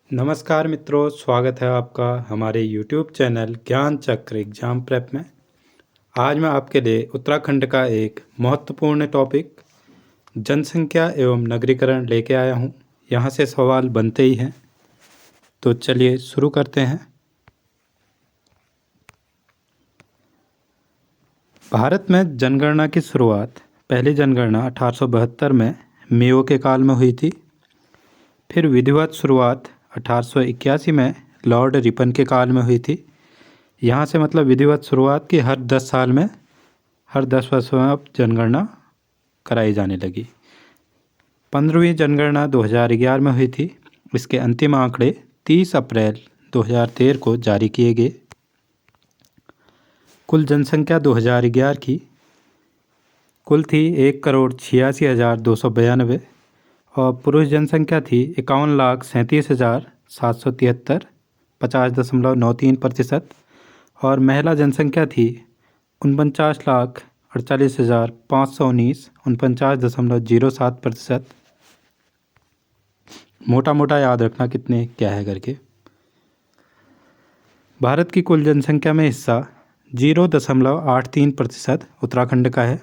नमस्कार मित्रों, स्वागत है आपका हमारे YouTube चैनल ज्ञान चक्र एग्जाम प्रेप में। आज मैं आपके लिए उत्तराखंड का एक महत्वपूर्ण टॉपिक जनसंख्या एवं नगरीकरण लेके आया हूँ। यहाँ से सवाल बनते ही हैं, तो चलिए शुरू करते हैं। भारत में जनगणना की शुरुआत, पहली जनगणना 1872 में मेयो के काल में हुई थी। फिर विधिवत शुरुआत 1881 में लॉर्ड रिपन के काल में हुई थी। यहाँ से मतलब विधिवत शुरुआत की हर 10 साल में, हर 10 वर्षों में अब जनगणना कराई जाने लगी। 15वीं जनगणना 2011 में हुई थी। इसके अंतिम आंकड़े 30 अप्रैल 2013 को जारी किए गए। कुल जनसंख्या 2011 की कुल थी 1,86,292 और पुरुष जनसंख्या थी 51,37,773, 50.93%। और महिला जनसंख्या थी 49,48,519, 49.07%। मोटा मोटा याद रखना कितने क्या है करके। भारत की कुल जनसंख्या में हिस्सा 0.83% उत्तराखंड का है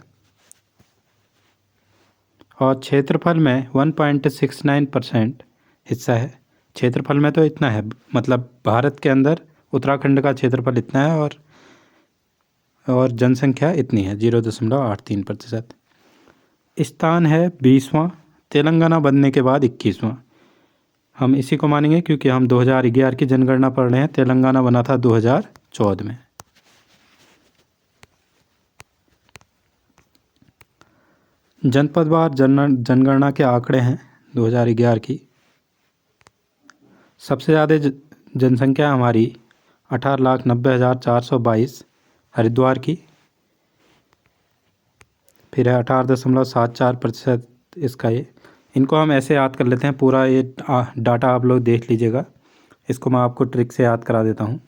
और क्षेत्रफल में 1.69% हिस्सा है। क्षेत्रफल में तो इतना है, मतलब भारत के अंदर उत्तराखंड का क्षेत्रफल इतना है और जनसंख्या इतनी है 0.83%। स्थान है 20वां, तेलंगाना बनने के बाद 21वां। हम इसी को मानेंगे क्योंकि हम 2011 की जनगणना पढ़ रहे हैं। तेलंगाना बना था 2014 में। जनपदवार जनगणना के आंकड़े हैं 2011 की। सबसे ज़्यादा जनसंख्या हमारी 18,90,422 हरिद्वार की। फिर है 18.74% इसका ये। इनको हम ऐसे याद कर लेते हैं, पूरा ये डाटा आप लोग देख लीजिएगा। इसको मैं आपको ट्रिक से याद करा देता हूँ।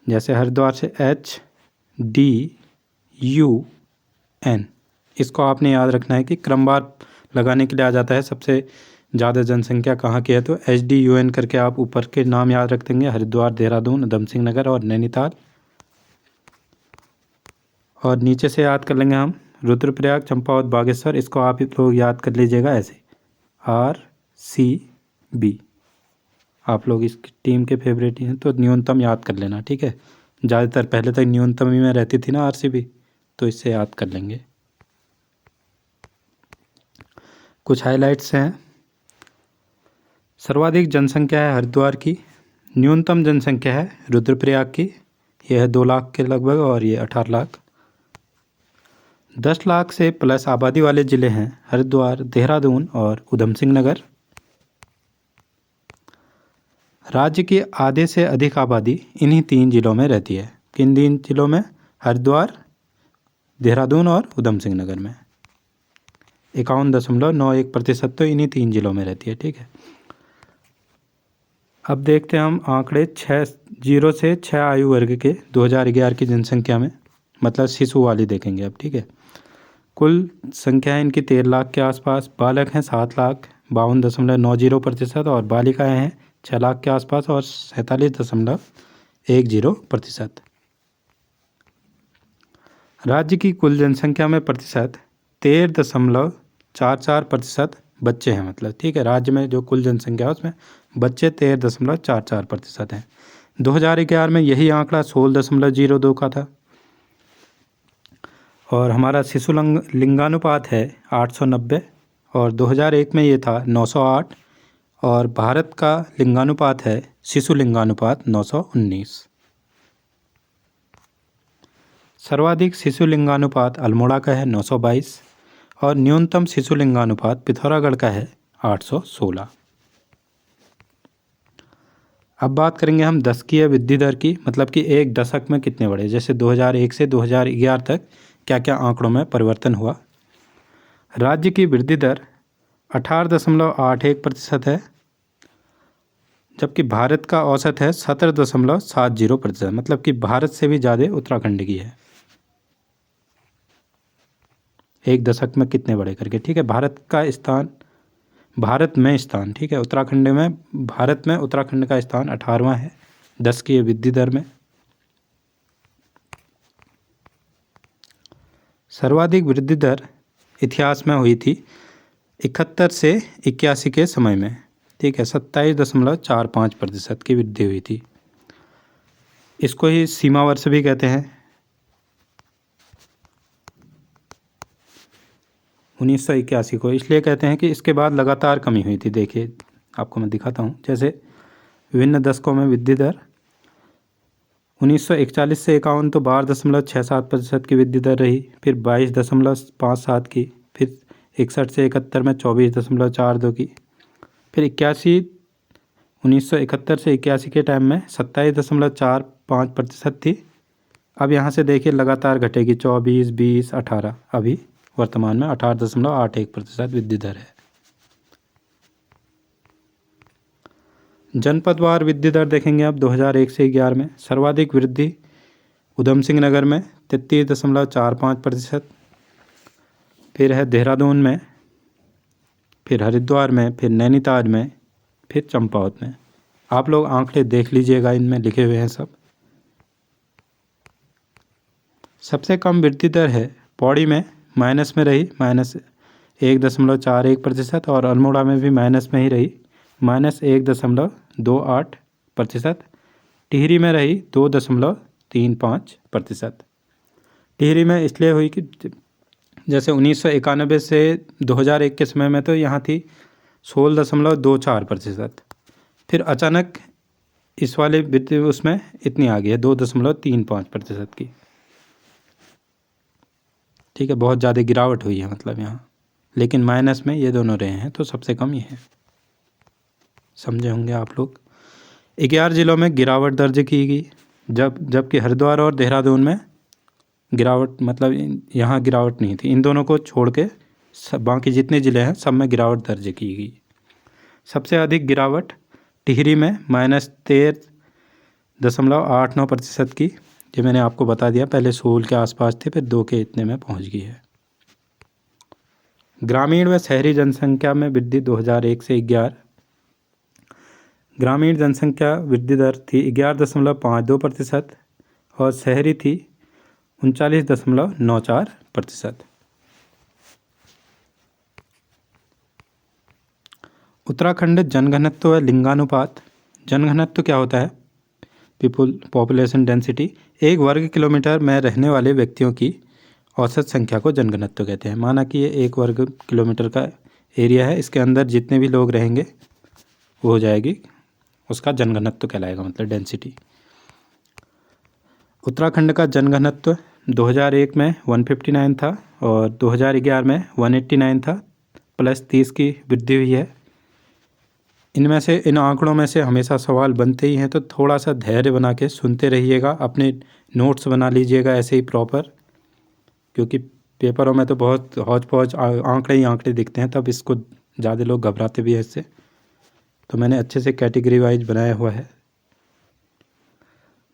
जैसे हरिद्वार से HDUN, इसको आपने याद रखना है कि क्रमवार लगाने के लिए आ जाता है। सबसे ज़्यादा जनसंख्या कहाँ की है तो HDUN करके आप ऊपर के नाम याद रख देंगे, हरिद्वार, देहरादून, उधम सिंह नगर और नैनीताल। और नीचे से याद कर लेंगे हम रुद्रप्रयाग, चंपावत, बागेश्वर। इसको आप लोग याद कर लीजिएगा ऐसे RCB। आप लोग इसकी टीम के फेवरेट हैं तो न्यूनतम याद कर लेना, ठीक है। ज़्यादातर पहले तक न्यूनतम ही में रहती थी ना RCB, तो इससे याद कर लेंगे। कुछ हाइलाइट्स हैं। सर्वाधिक जनसंख्या है हरिद्वार की। न्यूनतम जनसंख्या है रुद्रप्रयाग की, यह है 2 लाख के लगभग और ये 18 लाख। 10 लाख से प्लस आबादी वाले ज़िले हैं हरिद्वार, देहरादून और उधम सिंह नगर। राज्य की आधे से अधिक आबादी इन्हीं 3 जिलों में रहती है। किन 3 जिलों में? हरिद्वार, देहरादून और उधम सिंह नगर में। 51.91% तो इन्हीं 3 जिलों में रहती है, ठीक है। अब देखते हैं हम आंकड़े 0 से 6 आयु वर्ग के 2011 की जनसंख्या में, मतलब शिशु वाली देखेंगे अब, ठीक है। कुल संख्या है इनकी 13 लाख के आसपास। बालक हैं 7,52.90% और बालिकाएं हैं 6 लाख के आसपास और 47.10%। राज्य की कुल जनसंख्या में प्रतिशत 13.44% बच्चे हैं, मतलब, ठीक है। राज्य में जो कुल जनसंख्या है उसमें बच्चे 13.44% हैं। 2011 में यही आंकड़ा 16.02 का था। और हमारा शिशु लिंगानुपात है 890 और 2001 में ये था 908 और भारत का लिंगानुपात है शिशु लिंगानुपात 919। सर्वाधिक शिशु लिंगानुपात अल्मोड़ा का है 922 और न्यूनतम शिशु लिंगानुपात पिथौरागढ़ का है 816। अब बात करेंगे हम दशकीय वृद्धि दर की, मतलब कि एक दशक में कितने बढ़े। जैसे 2001 से 2011 तक क्या क्या आंकड़ों में परिवर्तन हुआ। राज्य की वृद्धि दर 18.81% है, जबकि भारत का औसत है 17.70%, मतलब कि भारत से भी ज़्यादा उत्तराखंड की है। एक दशक में कितने बढ़े करके, ठीक है। भारत का स्थान भारत में स्थान, ठीक है, उत्तराखंड में, भारत में उत्तराखंड का स्थान 18वां है 10 की वृद्धि दर में। सर्वाधिक वृद्धि दर इतिहास में हुई थी 71 से 81 के समय में, ठीक है, 27.45% की वृद्धि हुई थी। इसको ही सीमा वर्ष भी कहते हैं। 1981 को इसलिए कहते हैं कि इसके बाद लगातार कमी हुई थी। देखिए आपको मैं दिखाता हूँ, जैसे विभिन्न दशकों में वृद्धि दर 1941 से 51 तो 12.67% की वृद्धि दर रही, फिर 22.57 की, फिर 61 से 71 में 24.42 की, फिर 1971 से 81 के टाइम में 27.45% थी। अब यहाँ से देखिए लगातार घटेगी 24, 20, 18, अभी वर्तमान में 18.81% वृद्धि दर है। जनपदवार वृद्धि दर देखेंगे अब 2001 से 11 में। सर्वाधिक वृद्धि उधम सिंह नगर में 33.45%, फिर है देहरादून में, फिर हरिद्वार में, फिर नैनीताल में, फिर चंपावत में। आप लोग आंकड़े देख लीजिएगा, इनमें लिखे हुए हैं सब। सबसे कम वृद्धि दर है पौड़ी में, माइनस में रही, -1.41%, और अल्मोड़ा में भी माइनस में ही रही, -1.28%। टिहरी में रही 2.35%। टिहरी में इसलिए हुई कि जैसे 1991 से 2001 के समय में तो यहाँ थी 16.24%, फिर अचानक इस वाले वृद्धि उसमें इतनी आ गई है 2.35% की, ठीक है, बहुत ज़्यादा गिरावट हुई है मतलब यहाँ, लेकिन माइनस में ये दोनों रहे हैं, तो सबसे कम ये है, समझे होंगे आप लोग। 11 जिलों में गिरावट दर्ज की गई, जबकि हरिद्वार और देहरादून में गिरावट, मतलब यहाँ गिरावट नहीं थी। इन दोनों को छोड़ के बाकी जितने ज़िले हैं सब में गिरावट दर्ज की गई। सबसे अधिक गिरावट टिहरी में -13.89% की, ये मैंने आपको बता दिया, पहले 16 के आसपास थे, फिर 2 के इतने में पहुंच गई है। ग्रामीण व शहरी जनसंख्या में वृद्धि 2001 से 11। ग्रामीण जनसंख्या वृद्धि दर थी 11.52% और शहरी थी 39.94%। उत्तराखंड जनघनत्व व लिंगानुपात। जनघनत्व क्या होता है? Population density. एक वर्ग किलोमीटर में रहने वाले व्यक्तियों की औसत संख्या को जनघनत्व कहते हैं। माना कि ये 1 वर्ग किलोमीटर का एरिया है, इसके अंदर जितने भी लोग रहेंगे वो हो जाएगी, उसका जनघनत्व कहलाएगा, मतलब डेंसिटी। उत्तराखंड का जनघनत्व 2001 में 159 था और 2011 में 189 था, +30 की वृद्धि हुई है। इनमें से, इन आंकड़ों में से हमेशा सवाल बनते ही हैं, तो थोड़ा सा धैर्य बना के सुनते रहिएगा, अपने नोट्स बना लीजिएगा ऐसे ही प्रॉपर, क्योंकि पेपरों में तो बहुत हौच पौच आंकड़े ही आंकड़े दिखते हैं, तब इसको ज़्यादा लोग घबराते भी हैं इससे। तो मैंने अच्छे से कैटेगरी वाइज बनाया हुआ है।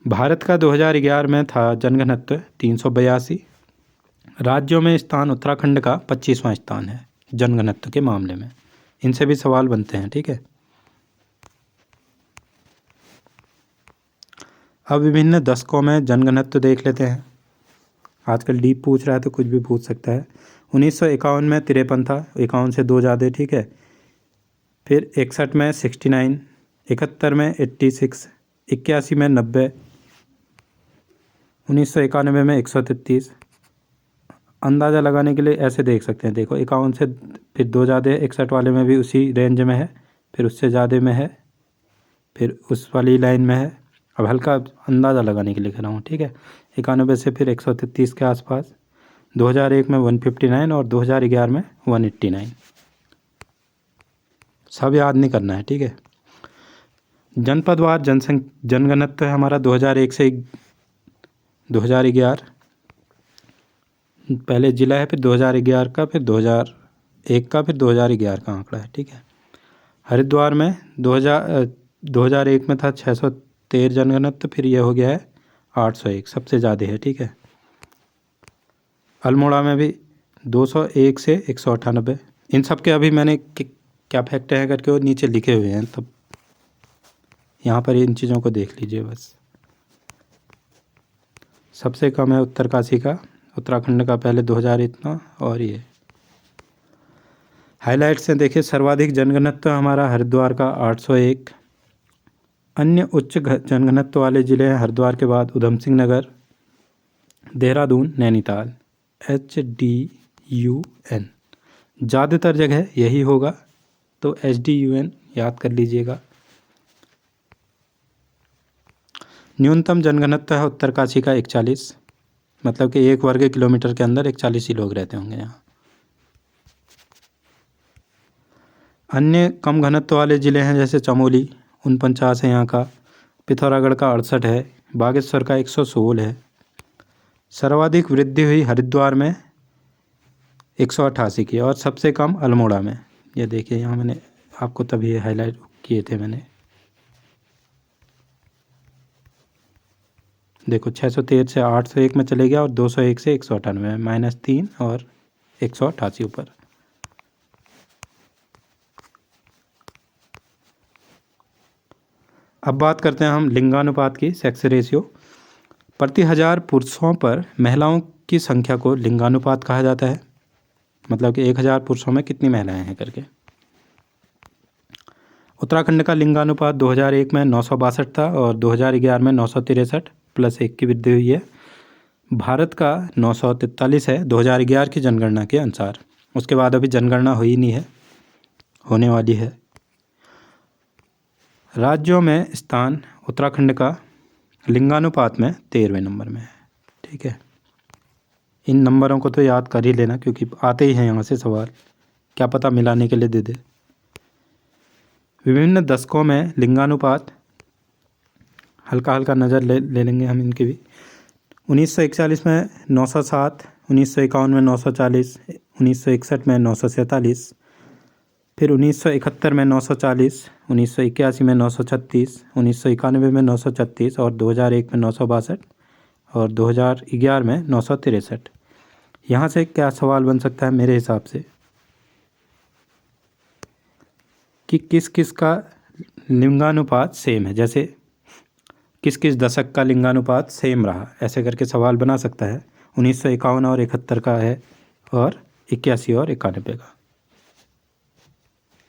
भारत का 2011 में था जनघनत्व 382। राज्यों में स्थान उत्तराखंड का 25वां स्थान है जनघनत्व के मामले में। इनसे भी सवाल बनते हैं, ठीक है। अब विभिन्न दशकों में जनघनत्व देख लेते हैं। आजकल डीप पूछ रहा है तो कुछ भी पूछ सकता है। 1951 में 53 था, 51 से 2 ज़्यादा, ठीक है। फिर 61 में 69, 71 में 86, 81 में 90, 1991 में 133। अंदाज़ा लगाने के लिए ऐसे देख सकते हैं, देखो 51 से फिर 2 ज़्यादा, 61 वाले में भी उसी रेंज में है, फिर उससे ज़्यादा में है, फिर उस वाली लाइन में है। अब हल्का अंदाज़ा लगाने के लिए लिख रहा हूँ, ठीक है। 91 से फिर 133 के आसपास, 2001 में 159 और 2011 में 189। सब याद नहीं करना है, ठीक है। जनपदवार जनघनत्व है हमारा 2001 से 2011, पहले ज़िला है, फिर 2011 का, फिर 2001 का, फिर 2011 का आंकड़ा है, ठीक है। हरिद्वार में 2001 में था 613 जनघनत्व, फिर यह हो गया है 801, सबसे ज़्यादा है, ठीक है। अल्मोड़ा में भी 201 से 198। इन सब के अभी मैंने क्या फैक्ट है करके वो नीचे लिखे हुए हैं, तब यहाँ पर इन चीज़ों को देख लीजिए बस। सबसे कम है उत्तरकाशी का, उत्तराखंड का पहले 2000 इतना, और ये हाइलाइट्स हैं देखिए। सर्वाधिक जनघनत्व हमारा हरिद्वार का 801। अन्य उच्च जनघनत्व वाले जिले हैं हरिद्वार के बाद उधम सिंह नगर, देहरादून, नैनीताल। HDUN ज़्यादातर जगह यही होगा, तो HDUN याद कर लीजिएगा। न्यूनतम जनघनत्व है उत्तरकाशी का 41, मतलब कि 1 वर्ग किलोमीटर के अंदर 41 ही लोग रहते होंगे यहाँ। अन्य कम घनत्व वाले ज़िले हैं जैसे चमोली 49 है यहाँ का, पिथौरागढ़ का 68 है, बागेश्वर का 116 है। सर्वाधिक वृद्धि हुई हरिद्वार में 188 की, और सबसे कम अल्मोड़ा में। ये देखिए यहाँ मैंने आपको तभी हाईलाइट किए थे मैंने, देखो 613 से 801 में चले गया, और 201 से 198 में, -3 और 188 ऊपर। अब बात करते हैं हम लिंगानुपात की, सेक्स रेशियो। प्रति 1000 पुरुषों पर महिलाओं की संख्या को लिंगानुपात कहा जाता है, मतलब कि 1000 पुरुषों में कितनी महिलाएं हैं करके। उत्तराखंड का लिंगानुपात 2001 में 962 था, और 2011 में 963 +1 की वृद्धि हुई है। भारत का 943 है 2011 की जनगणना के अनुसार। उसके बाद अभी जनगणना हुई नहीं है, होने वाली है। राज्यों में स्थान उत्तराखंड का लिंगानुपात में 13वें नंबर में है। ठीक है, इन नंबरों को तो याद कर ही लेना, क्योंकि आते ही हैं यहाँ से सवाल, क्या पता मिलाने के लिए दे दे। विभिन्न दशकों में लिंगानुपात हल्का हल्का नज़र ले लेंगे हम इनकी भी। 1941 में 907, 1951 में 940, 1961 में 947, फिर 1971 में 940, 1981 में 936, 1991 में 936, और 2001 में 962, और 2011 में 963। यहाँ से क्या सवाल बन सकता है मेरे हिसाब से, कि किस किस का लिंगानुपात सेम है, जैसे किस किस दशक का लिंगानुपात सेम रहा, ऐसे करके सवाल बना सकता है। 1951 और 71 का है, और 81 और 91 का,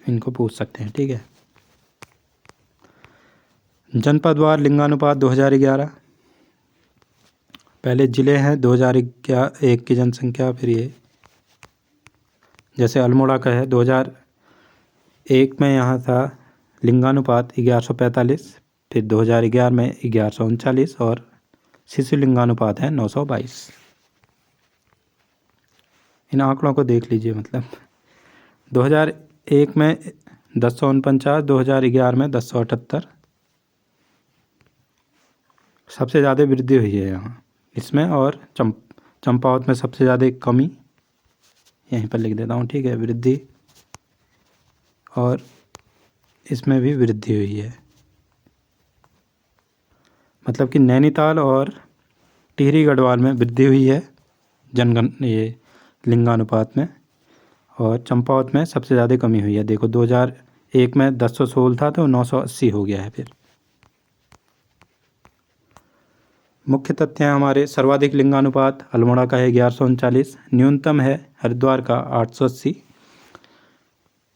इनको पूछ सकते हैं। ठीक है, जनपदवार लिंगानुपात 2011, पहले ज़िले हैं 2001 की जनसंख्या, फिर ये जैसे अल्मोड़ा का है 2001 में यहाँ था लिंगानुपात 1145, फिर 2011 में 1139, और शिशु लिंगानुपात है 922। इन आंकड़ों को देख लीजिए, मतलब 2001 में 1049, 2011 में 1078। सबसे ज़्यादा वृद्धि हुई है यहाँ इसमें, और चंपावत में सबसे ज़्यादा कमी, यहीं पर लिख देता हूँ। ठीक है, वृद्धि, और इसमें भी वृद्धि हुई है, मतलब कि नैनीताल और टिहरी गढ़वाल में वृद्धि हुई है ये लिंगानुपात में, और चंपावत में सबसे ज़्यादा कमी हुई है। देखो 2001 में 1016 था, तो 980 हो गया है। फिर मुख्य तथ्य हैं हमारे, सर्वाधिक लिंगानुपात अल्मोड़ा का है 1139, न्यूनतम है हरिद्वार का 880।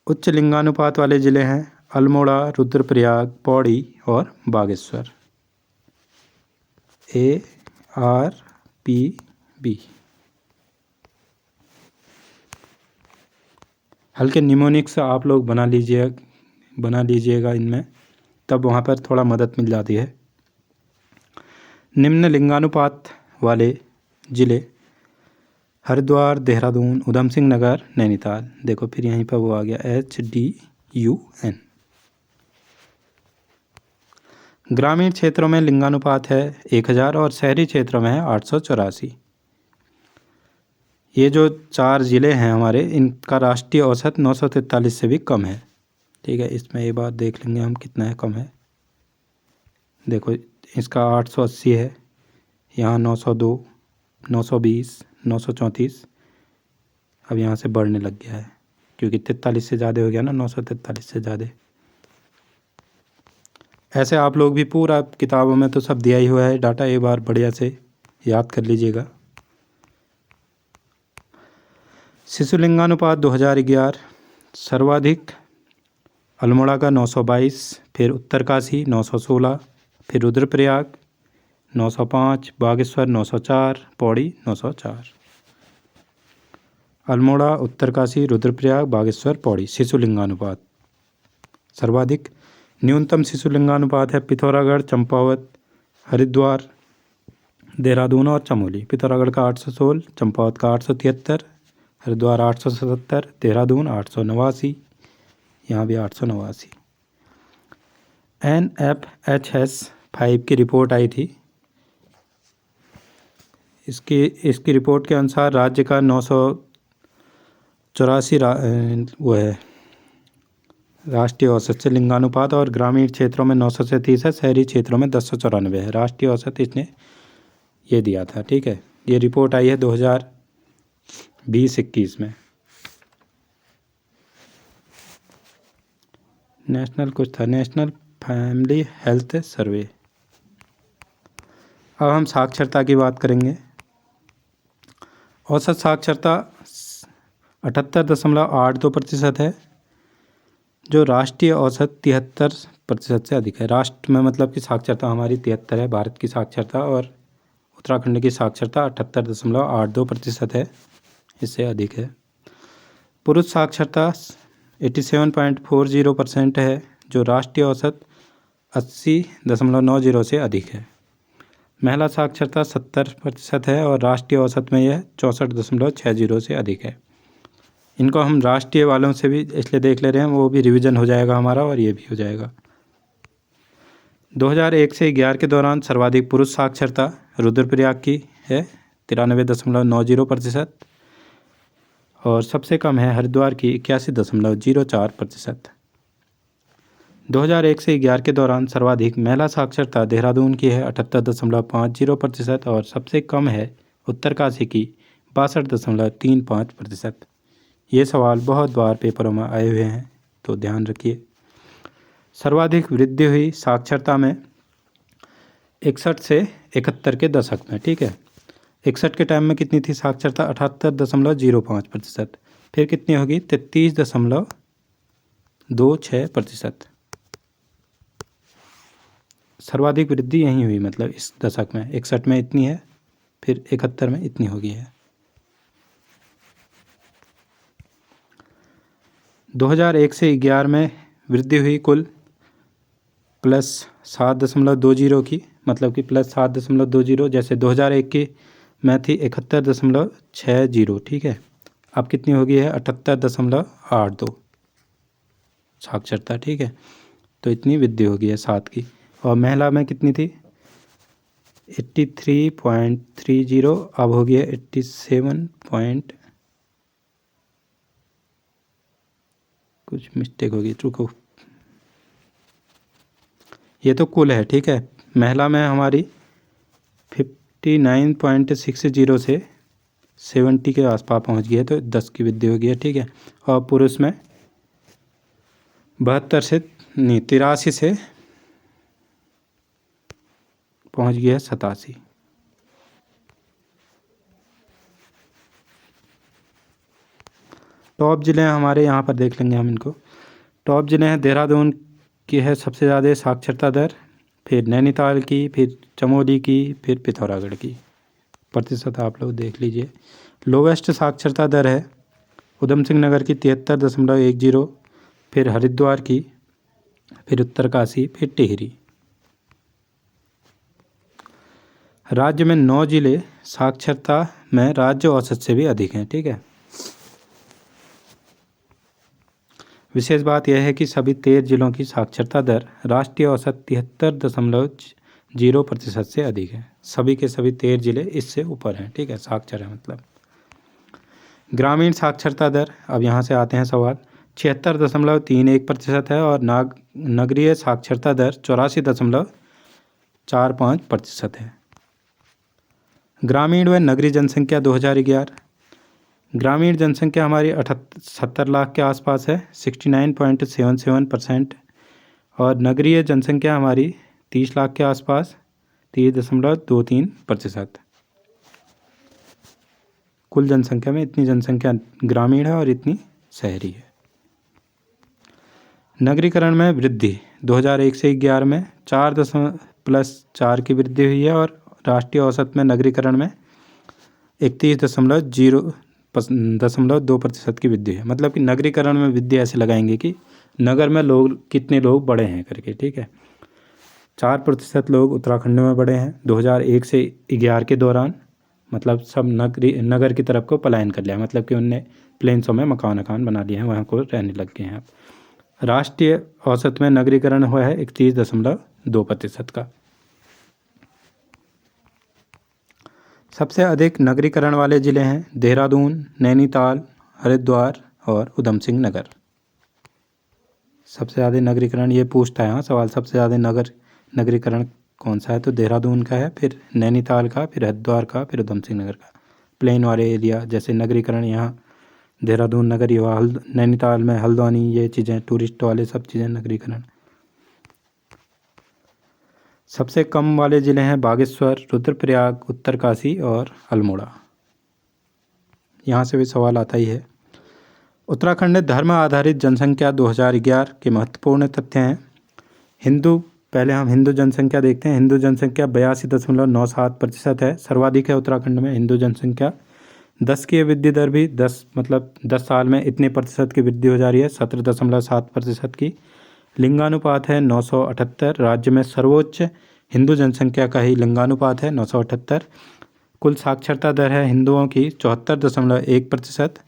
उच्च लिंगानुपात वाले ज़िले हैं अल्मोड़ा, रुद्रप्रयाग, पौड़ी और बागेश्वर। ARPB। हल्के निमोनिक्स आप लोग बना लीजिएगा इनमें, तब वहाँ पर थोड़ा मदद मिल जाती है। निम्न लिंगानुपात वाले ज़िले हरिद्वार, देहरादून, उधम सिंह नगर, नैनीताल। देखो फिर यहीं पर वो आ गया HDUN। ग्रामीण क्षेत्रों में लिंगानुपात है 1000, और शहरी क्षेत्रों में है 884। ये जो 4 ज़िले हैं हमारे, इनका राष्ट्रीय औसत 943 से भी कम है। ठीक है, इसमें ये बात देख लेंगे हम कितना है कम है। देखो इसका 880 है, यहाँ 902, 920, 934, अब यहाँ से बढ़ने लग गया है। क्योंकि 43 से ज़्यादा हो गया ना, 943 से ज़्यादा। ऐसे आप लोग भी पूरा किताबों में तो सब दिया ही हुआ है डाटा, एक बार बढ़िया से याद कर लीजिएगा। शिशु लिंगानुपात 2011 सर्वाधिक अल्मोड़ा का 922, फिर उत्तरकाशी 916, फिर रुद्रप्रयाग 905, बागेश्वर 904, पौड़ी 904। अल्मोड़ा, उत्तरकाशी, रुद्रप्रयाग, बागेश्वर, पौड़ी शिशु लिंगानुपात सर्वाधिक। न्यूनतम शिशु लिंगानुपात है पिथौरागढ़, चंपावत, हरिद्वार, देहरादून और चमोली। पिथौरागढ़ का 816, चंपावत का 873, हरिद्वार 877, देहरादून 889, यहाँ भी 889। NFHS-5 की रिपोर्ट आई थी। इसकी रिपोर्ट के अनुसार राज्य का 984 वो है राष्ट्रीय औसत से लिंगानुपात, और ग्रामीण क्षेत्रों में 900 से 30 है, शहरी क्षेत्रों में 1094 है। राष्ट्रीय औसत इसने ये दिया था, ठीक है। ये रिपोर्ट आई है 2020-21 में। नेशनल कुछ था, नेशनल फैमिली हेल्थ सर्वे। अब हम साक्षरता की बात करेंगे। औसत साक्षरता 78.82% है, जो राष्ट्रीय औसत 73% से अधिक है। राष्ट्र में मतलब कि साक्षरता हमारी 73 है, भारत की साक्षरता, और उत्तराखंड की साक्षरता 78.82% है, इससे अधिक है। पुरुष साक्षरता 87.40% है, जो राष्ट्रीय औसत 80.90 से अधिक है। महिला साक्षरता 70% है और राष्ट्रीय औसत में यह 64.60 से अधिक है। इनको हम राष्ट्रीय वालों से भी इसलिए देख ले रहे हैं, वो भी रिवीजन हो जाएगा हमारा और ये भी हो जाएगा। 2001 से 11 के दौरान सर्वाधिक पुरुष साक्षरता रुद्रप्रयाग की है 93.90%, और सबसे कम है हरिद्वार की 81.04%। 2001 से 11 के दौरान सर्वाधिक महिला साक्षरता देहरादून की है 78.50%, और सबसे कम है उत्तरकाशी की 62.35%। ये सवाल बहुत बार पेपरों में आए हुए हैं, तो ध्यान रखिए। सर्वाधिक वृद्धि हुई साक्षरता में 61 से 71 के दशक में, ठीक है। 61 के टाइम में कितनी थी साक्षरता? 78.05%। फिर कितनी होगी? 33.26%। सर्वाधिक वृद्धि यहीं हुई, मतलब इस दशक में 61 में इतनी है, फिर 71 में इतनी होगी है। 2001 से 11 में वृद्धि हुई कुल +7.20 की, मतलब कि +7.20, जैसे 2001 की में थी 71.60, ठीक है। अब कितनी होगी है? 78.82 साक्षरता, ठीक है। तो इतनी वृद्धि होगी है 7 की। और महिला में कितनी थी? 83.30, अब हो गया 87 कुछ मिस्टेक होगी, रुको। ये तो कुल है, ठीक है। महिला में हमारी 59.60 से 70 के आसपास पहुंच गई है, तो 10 की वृद्धि हो गई है, ठीक है। और पुरुष में 83 से पहुंच गया है 87। टॉप ज़िले हमारे यहाँ पर देख लेंगे हम इनको। टॉप ज़िले हैं, देहरादून की है सबसे ज़्यादा साक्षरता दर, फिर नैनीताल की, फिर चमोली की, फिर पिथौरागढ़ की। प्रतिशत आप लोग देख लीजिए। लोवेस्ट साक्षरता दर है उधम सिंह नगर की 73.10, फिर हरिद्वार की, फिर उत्तरकाशी, फिर टिहरी। राज्य में 9 जिले साक्षरता में राज्य औसत से भी अधिक हैं, ठीक है। विशेष बात यह है कि सभी 13 जिलों की साक्षरता दर राष्ट्रीय औसत 73.0% से अधिक है। सभी के सभी 13 जिले इससे ऊपर हैं, ठीक है, साक्षर है मतलब। ग्रामीण साक्षरता दर, अब यहाँ से आते हैं सवाल, 76.31% है, और नगरीय साक्षरता दर 84.45% है। ग्रामीण व नगरीय जनसंख्या 2011 ग्रामीण जनसंख्या हमारी 70 लाख के आसपास है, 69.77%। और नगरीय जनसंख्या हमारी 30 लाख के आसपास, 30.23%। कुल जनसंख्या में इतनी जनसंख्या ग्रामीण है और इतनी शहरी है। नगरीकरण में वृद्धि 2001 से 11 में 4.4 की वृद्धि हुई है और राष्ट्रीय औसत में नगरीकरण में 31.2% की वृद्धि है। मतलब कि नगरीकरण में वृद्धि ऐसे लगाएंगे कि नगर में कितने लोग बढ़े हैं करके, ठीक है। 4% लोग उत्तराखंड में बढ़े हैं 2001 से 11 के दौरान। मतलब सब नगर की तरफ को पलायन कर लिया, मतलब कि उनने प्लेन्सों में मकान बना लिए हैं, वहाँ को रहने लग गए हैं। राष्ट्रीय औसत में नगरीकरण हुआ है 31.2% का। सबसे अधिक नगरीकरण वाले ज़िले हैं देहरादून, नैनीताल, हरिद्वार और उधम सिंह नगर। सबसे ज़्यादा नगरीकरण ये पूछता है सवाल, सबसे ज़्यादा नगरीकरण कौन सा है, तो देहरादून का है, फिर नैनीताल का, फिर हरिद्वार का, फिर उधम सिंह नगर का। प्लेन वाले एरिया जैसे नगरीकरण यहाँ देहरादून नगरी हुआ, नैनीताल में हल्द्वानी, ये चीज़ें टूरिस्ट वाले सब चीज़ें नगरीकरण। सबसे कम वाले ज़िले हैं बागेश्वर, रुद्रप्रयाग, उत्तरकाशी और अल्मोड़ा। यहाँ से भी सवाल आता ही है। उत्तराखंड में धर्म आधारित जनसंख्या 2011 के महत्वपूर्ण तथ्य हैं। पहले हम हिंदू जनसंख्या देखते हैं। हिंदू जनसंख्या 82.97% है, सर्वाधिक है उत्तराखंड में हिंदू जनसंख्या। 10 की वृद्धि दर भी 10 साल में इतने प्रतिशत की वृद्धि हो जा रही है, 17.7% की। लिंगानुपात है 978, राज्य में सर्वोच्च हिंदू जनसंख्या का ही लिंगानुपात है 978। कुल साक्षरता दर है हिंदुओं की 74.1%।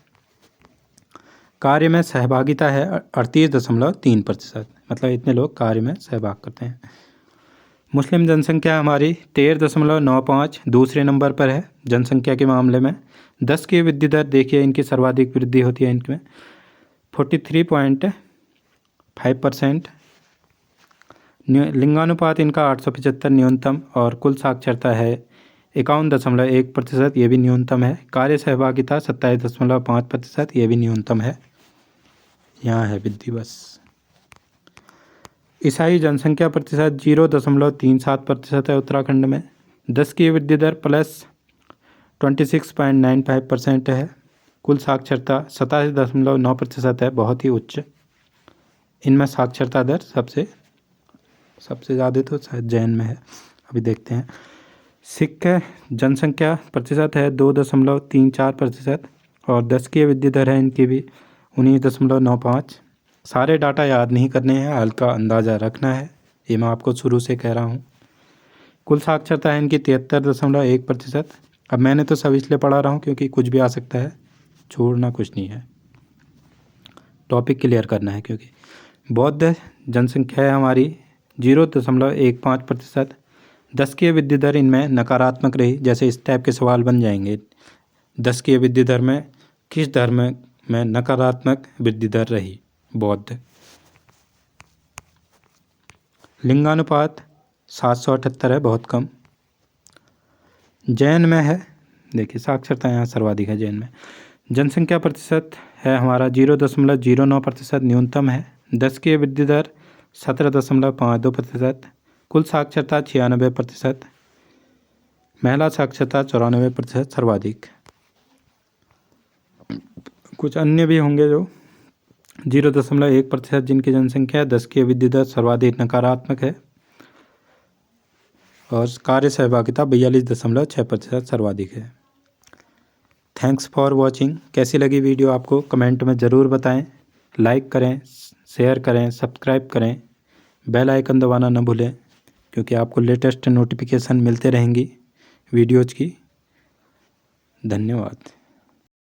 कार्य में सहभागिता है 38.3%, मतलब इतने लोग कार्य में सहभाग करते हैं। मुस्लिम जनसंख्या हमारी 13.95 दूसरे नंबर पर है जनसंख्या के मामले में। 10 की वृद्धि दर देखिए, इनकी सर्वाधिक वृद्धि होती है इनमें 43.5%। लिंगानुपात इनका 875 न्यूनतम, और कुल साक्षरता है 51.1%, ये भी न्यूनतम है। कार्य सहभागिता 27.5%, ये भी न्यूनतम है। यहाँ है वृद्धि बस। ईसाई जनसंख्या प्रतिशत 0.37% है उत्तराखंड में। 10 की वृद्धि दर +26.95% है। कुल साक्षरता 87.9% है, बहुत ही उच्च। इनमें साक्षरता दर सबसे ज़्यादा तो शायद जैन में है, अभी देखते हैं। सिख जनसंख्या प्रतिशत है 2.34%, और 10 की वृद्धि दर है इनकी भी 19.95। सारे डाटा याद नहीं करने हैं, हल्का अंदाज़ा रखना है, ये मैं आपको शुरू से कह रहा हूँ। कुल साक्षरता है इनकी 73.1%। अब मैंने तो सब इसलिए पढ़ा रहा हूँ क्योंकि कुछ भी आ सकता है, छोड़ना कुछ नहीं है, टॉपिक क्लियर करना है। क्योंकि बौद्ध जनसंख्या है हमारी 0.15%। 10 की वृद्धि दर इनमें नकारात्मक रही। जैसे इस टाइप के सवाल बन जाएंगे, 10 की वृद्धि दर में किस धर्म में नकारात्मक वृद्धि दर रही? बौद्ध। लिंगानुपात 778 है, बहुत कम। जैन में है, देखिए साक्षरता यहाँ सर्वाधिक है जैन में। जनसंख्या प्रतिशत है हमारा 0.09%, न्यूनतम है। 10 की वृद्धि दर 17.52%। कुल साक्षरता 96%। महिला साक्षरता 94%, सर्वाधिक। कुछ अन्य भी होंगे जो 0.1% जिनकी जनसंख्या 10 की वृद्धि दर सर्वाधिक नकारात्मक है, और कार्य सहभागिता 42.6% सर्वाधिक है। Thanks for watching. कैसी लगी वीडियो आपको कमेंट में ज़रूर बताएं। लाइक करें, शेयर करें, सब्सक्राइब करें, बेल आइकन दबाना न भूलें, क्योंकि आपको लेटेस्ट नोटिफिकेशन मिलते रहेंगी वीडियोज़ की। धन्यवाद।